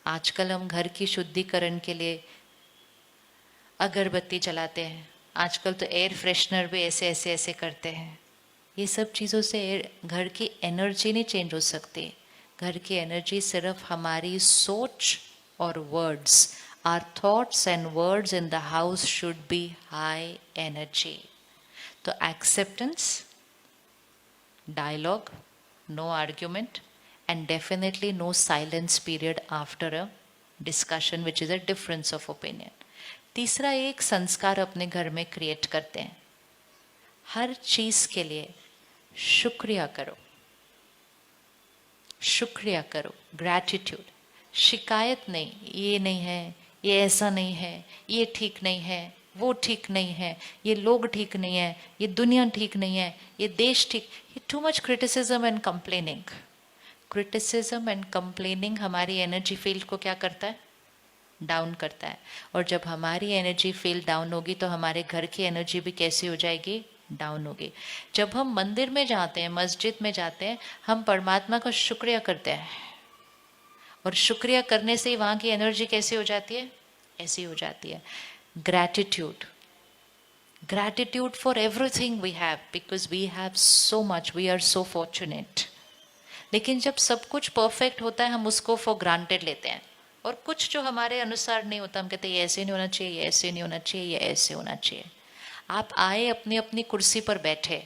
आजकल हम घर की शुद्धिकरण के लिए अगरबत्ती जलाते हैं, आजकल तो एयर फ्रेशनर भी ऐसे ऐसे ऐसे करते हैं। ये सब चीज़ों से घर की एनर्जी नहीं चेंज हो सकती। घर की एनर्जी सिर्फ हमारी सोच और words, or thoughts and words in the house should be high energy. तो acceptance, dialogue, no argument, and definitely no silence period after a discussion which is a difference of opinion. तीसरा एक संस्कार अपने घर में क्रिएट करते हैं, हर चीज के लिए शुक्रिया करो, शुक्रिया करो, ग्रैटिट्यूड। शिकायत नहीं, ये नहीं है, ये ऐसा नहीं है, ये ठीक नहीं है, वो ठीक नहीं है, ये लोग ठीक नहीं है, ये दुनिया ठीक नहीं है, ये देश ठीक। ये too much criticism and complaining. Criticism and complaining हमारी एनर्जी फील्ड को क्या करता है? डाउन करता है। और जब हमारी एनर्जी फील्ड डाउन होगी तो हमारे घर की एनर्जी भी कैसी हो जाएगी? डाउन होगी। जब हम मंदिर में जाते हैं, मस्जिद में जाते हैं, हम परमात्मा का शुक्रिया करते हैं, और शुक्रिया करने से ही वहाँ की एनर्जी कैसी हो जाती है? ऐसी हो जाती है। Gratitude, gratitude for everything we have because we have so much, we are so fortunate। लेकिन जब सब कुछ परफेक्ट होता है हम उसको फॉर ग्रांटेड लेते हैं, और कुछ जो हमारे अनुसार नहीं होता हम कहते हैं ये ऐसे नहीं होना चाहिए, ये ऐसे नहीं होना चाहिए, ये ऐसे होना चाहिए। आप आए, अपनी अपनी कुर्सी पर बैठे,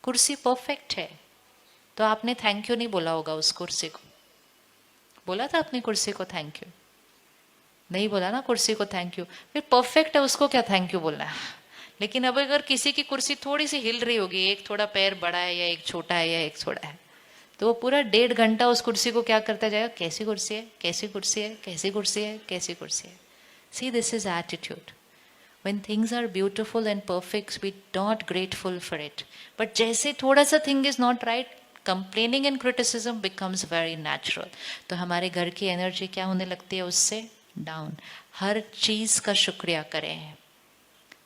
कुर्सी परफेक्ट है, तो आपने थैंक यू नहीं बोला होगा उस कुर्सी को। बोला था अपनी कुर्सी को थैंक यू? नहीं बोला ना कुर्सी को थैंक यू। फिर परफेक्ट है, उसको क्या थैंक यू बोलना है? लेकिन अब अगर किसी की कुर्सी थोड़ी सी हिल रही होगी, एक थोड़ा पैर बड़ा है या एक छोटा है या एक छोटा है, तो वो पूरा 1.5 घंटा उस कुर्सी को क्या करता जाएगा? कैसी कुर्सी है, कैसी कुर्सी है, कैसी कुर्सी है, कैसी कुर्सी है। See, this is attitude. When things are beautiful and perfect, we not grateful for it. But जैसे थोड़ा सा thing is not right, complaining and criticism becomes very natural. तो हमारे घर की एनर्जी क्या होने लगती है? उससे डाउन। हर चीज का शुक्रिया करें,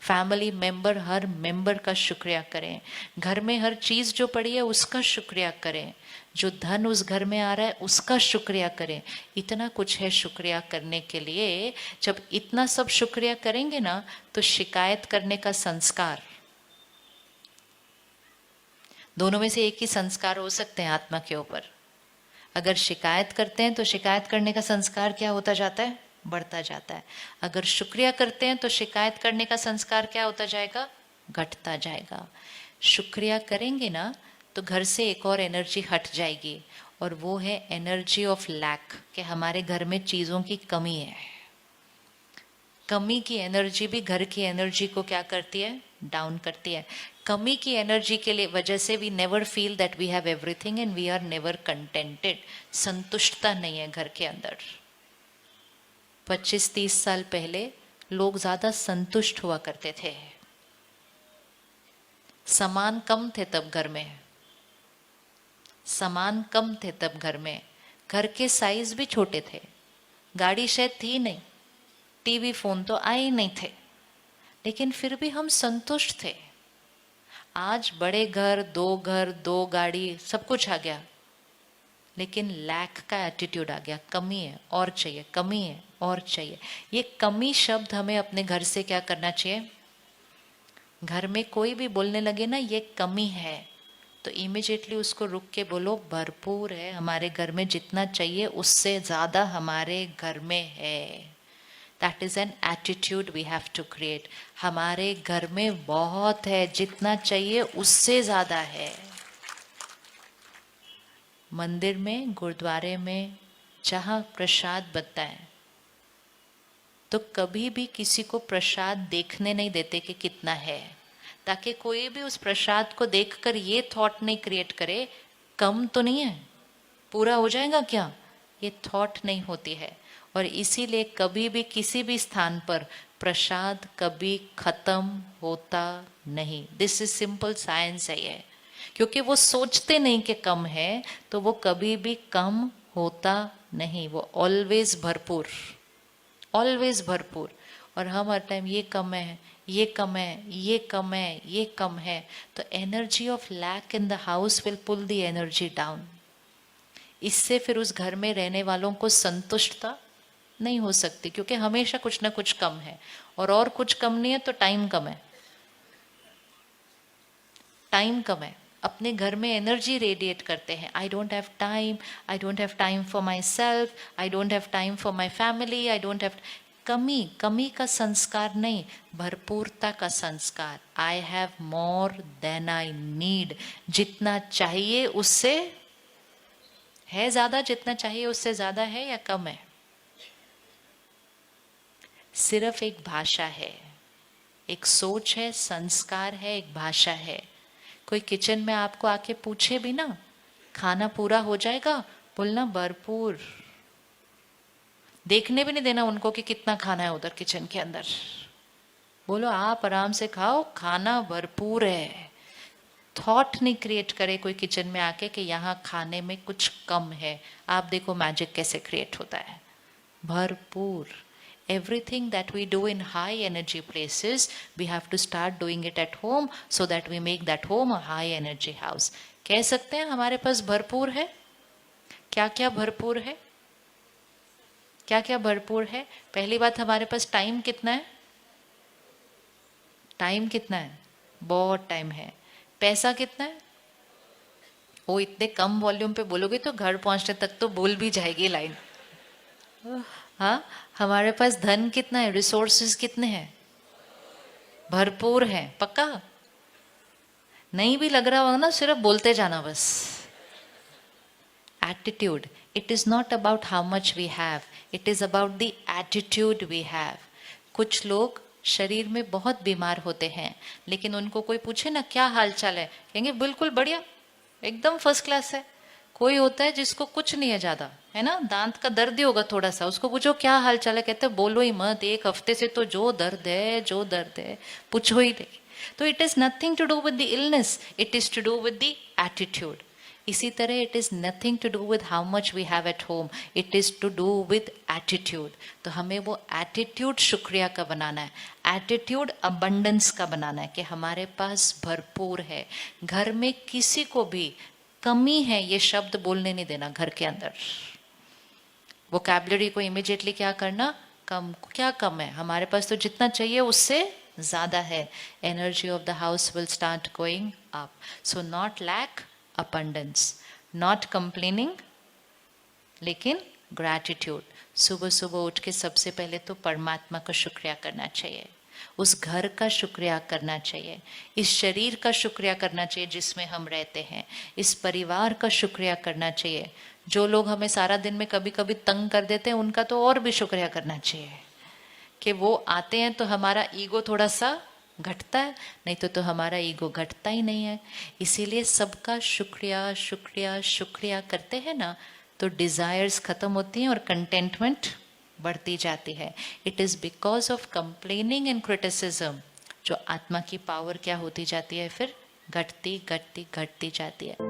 फैमिली मेंबर, हर मेंबर का शुक्रिया करें, घर में हर चीज जो पड़ी है उसका शुक्रिया करें, जो धन उस घर में आ रहा है उसका शुक्रिया करें। इतना कुछ है शुक्रिया करने के लिए। जब इतना सब शुक्रिया करेंगे ना, तो शिकायत करने का संस्कार, दोनों में से एक ही संस्कार हो सकते हैं आत्मा के ऊपर। अगर शिकायत करते हैं तो शिकायत करने का संस्कार क्या होता जाता है? बढ़ता जाता है। अगर शुक्रिया करते हैं तो शिकायत करने का संस्कार क्या होता जाएगा? घटता जाएगा। शुक्रिया करेंगे ना तो घर से एक और एनर्जी हट जाएगी, और वो है एनर्जी ऑफ लैक, कि हमारे घर में चीजों की कमी है। कमी की एनर्जी भी घर की एनर्जी को क्या करती है? डाउन करती है। कमी की एनर्जी के लिए वजह से we never feel that we have everything and we are never contented. संतुष्टता नहीं है घर के अंदर। 25-30 साल पहले लोग ज्यादा संतुष्ट हुआ करते थे, सामान कम थे तब घर में, सामान कम थे तब घर में, घर के साइज भी छोटे थे, गाड़ी शायद थी नहीं, टीवी फोन तो आए ही नहीं थे, लेकिन फिर भी हम संतुष्ट थे। आज बड़े घर, दो गाड़ी, सब कुछ आ गया, लेकिन लैक का एटीट्यूड आ गया। कमी है और चाहिए, कमी है और चाहिए। ये कमी शब्द हमें अपने घर से क्या करना चाहिए? घर में कोई भी बोलने लगे ना ये कमी है, तो इमिजिएटली उसको रुक के बोलो भरपूर है, हमारे घर में जितना चाहिए उससे ज्यादा हमारे घर में है। That is an attitude we have to create. हमारे घर में बहुत है, जितना चाहिए उससे ज्यादा है। मंदिर में, गुरुद्वारे में जहाँ प्रसाद बनता है, तो कभी भी किसी को प्रसाद देखने नहीं देते कि कितना है, ताकि कोई भी उस प्रसाद को देखकर ये थॉट नहीं क्रिएट करे कम तो नहीं है, पूरा हो जाएगा क्या, ये थॉट नहीं होती है। और इसीलिए कभी भी किसी भी स्थान पर प्रसाद कभी खत्म होता नहीं। दिस इज सिंपल साइंस है ये, क्योंकि वो सोचते नहीं कि कम है, तो वो कभी भी कम होता नहीं, वो ऑलवेज भरपूर, ऑलवेज भरपूर। और हम हर टाइम ये कम है, ये कम है, ये कम है, ये कम है, तो energy of lack in the house will pull the energy down. इससे फिर उस घर में रहने वालों को संतुष्टता नहीं हो सकती, क्योंकि हमेशा कुछ ना कुछ कम है, और कुछ कम नहीं है तो टाइम कम है। टाइम कम है, अपने घर में एनर्जी रेडिएट करते हैं, I don't have time, I don't have time for myself, I don't have time for my family, I don't have. कमी का संस्कार नहीं, भरपूरता का संस्कार। I have more than I need, जितना चाहिए उससे है ज्यादा, जितना चाहिए उससे ज्यादा है या कम है? सिर्फ एक भाषा है, एक सोच है, संस्कार है, एक भाषा है। कोई किचन में आपको आके पूछे भी ना, खाना पूरा हो जाएगा, बोलना भरपूर। देखने भी नहीं देना उनको कि कितना खाना है उधर किचन के अंदर। बोलो आप आराम से खाओ, खाना भरपूर है। थॉट नहीं क्रिएट करे कोई किचन में आके कि यहाँ खाने में कुछ कम है। आप देखो मैजिक कैसे क्रिएट होता है, भरपूर। Everything that we do in high energy places, we have to start doing it at home so that we make that home a high energy house. कह सकते हैं हमारे पास भरपूर है। क्या क्या भरपूर है? क्या क्या भरपूर है? पहली बात, हमारे पास टाइम कितना है? टाइम कितना है? बहुत टाइम है। पैसा कितना है? वो इतने कम वॉल्यूम पे बोलोगे तो घर पहुंचने तक तो बोल भी जाएगी लाइन। हाँ, हमारे पास धन कितना है? रिसोर्सेज कितने हैं? भरपूर है। पक्का? नहीं भी लग रहा होगा ना, सिर्फ बोलते जाना बस। Attitude, it is not about how much we have, it is about the attitude we have. कुछ लोग शरीर में बहुत बीमार होते हैं, लेकिन उनको कोई पूछे ना क्या हाल चाल है, कहेंगे बिल्कुल बढ़िया, एकदम फर्स्ट क्लास है। कोई होता है जिसको कुछ नहीं है ज्यादा, है ना, दांत का दर्द ही होगा थोड़ा सा, उसको पूछो क्या हाल चाल है, कहते बोलो ही मत, एक हफ्ते से तो जो दर्द है पूछो ही नहीं। तो it is nothing to do with the illness, it is to do with the attitude. इसी तरह it is nothing to do with how much we have at home, it is to do with attitude. तो हमें वो attitude शुक्रिया का बनाना है, attitude abundance का बनाना है कि हमारे पास भरपूर है। घर में किसी को भी कमी है ये शब्द बोलने नहीं देना घर के अंदर। वोकैबुलरी को इमीडिएटली क्या करना, कम। क्या कम है? हमारे पास तो जितना चाहिए उससे ज्यादा है। Energy of the house will start going up. So not lack, abundance, not complaining, लेकिन ग्रैटिट्यूड। सुबह सुबह उठ के सबसे पहले तो परमात्मा का शुक्रिया करना चाहिए, उस घर का शुक्रिया करना चाहिए, इस शरीर का शुक्रिया करना चाहिए जिसमें हम रहते हैं, इस परिवार का शुक्रिया करना चाहिए। जो लोग हमें सारा दिन में कभी कभी तंग कर देते हैं उनका तो और भी शुक्रिया करना चाहिए कि वो आते हैं तो हमारा ईगो थोड़ा सा घटता है, नहीं तो हमारा ईगो घटता ही नहीं है। इसीलिए सबका शुक्रिया शुक्रिया शुक्रिया करते हैं ना, तो डिजायर्स खत्म होती हैं और कंटेंटमेंट बढ़ती जाती है। It is because of complaining and criticism जो आत्मा की पावर क्या होती जाती है, फिर घटती घटती घटती जाती है।